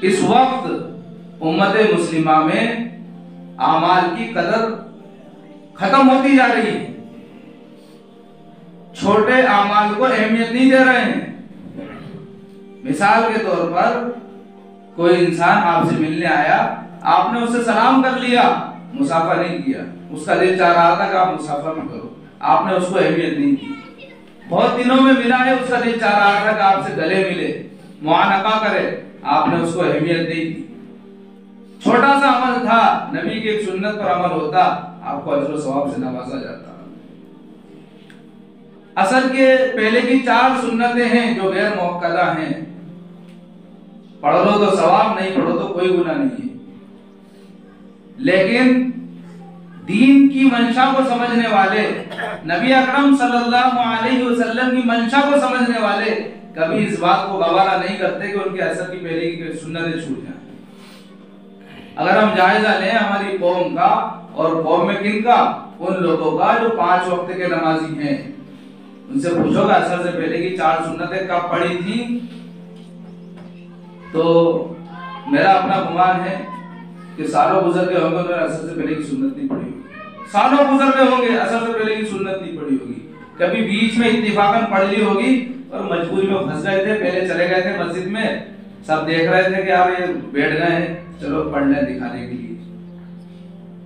इस वक्त उम्मत मुस्लिमा में आमाल की कदर खत्म होती जा रही है। छोटे आमाल को अहमियत नहीं दे रहे हैं। मिसाल के तौर पर कोई इंसान आपसे मिलने आया, आपने उससे सलाम कर लिया, मुसाफा नहीं किया, उसका दिल चाह रहा था कि आप मुसाफा न करो, आपने उसको अहमियत नहीं दी। बहुत दिनों में मिला है, उसका दिल चाह रहा था कि आपसे गले मिले, मुआनका करे, आपने उसको अहमियत नहीं दी। छोटा सा अमल था, नबी की एक सुन्नत पर अमल होता, आपको अजर व सवाब से नवाजा जाता। असर के पहले की 4 सुन्नतें हैं जो गैर मुअक्कदा हैं। पढ़ लो तो सवाब, नहीं पढ़ो तो कोई गुनाह नहीं है। लेकिन दीन की मंशा को समझने वाले, नबी अकरम सल्लल्लाहु अलैहि वसल्लम की मंशा को समझने वाले कभी इस बात को गवारा नहीं करते कि उनके असर की पहले की सुन्नतें छूट जाएं। अगर हम जायजा लें हमारी कौम का, और कौम में किनका, उन लोगों का जो 5 वक्त के नमाजी हैं, उनसे पूछोगा असर से पहले की 4 सुन्नतें कब पढ़ी थी, तो मेरा अपना गुमान है कि सालों गुजर गए होंगे, उन्होंने असर से पहले की सुन्नत नहीं पढ़ी होगी। सालों गुजर गए होंगे, असर से पहले की सुन्नत नहीं पढ़ी होगी। कभी बीच में इत्तिफाकन पढ़ ली होगी और मजबूरी में फंस गए थे, पहले चले गए थे मस्जिद में, सब देख रहे थे कि यार ये बैठ गए हैं, चलो पढ़ लें दिखाने के लिए।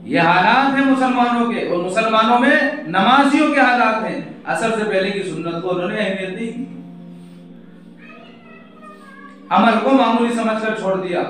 ये हालात हैं मुसलमानों के, और मुसलमानों में नमाजियों के हालात हैं। असर से पहले की सुन्नत को उन्होंने अहमियत नहीं दी, अमल को मामूली समझकर छोड़ दिया।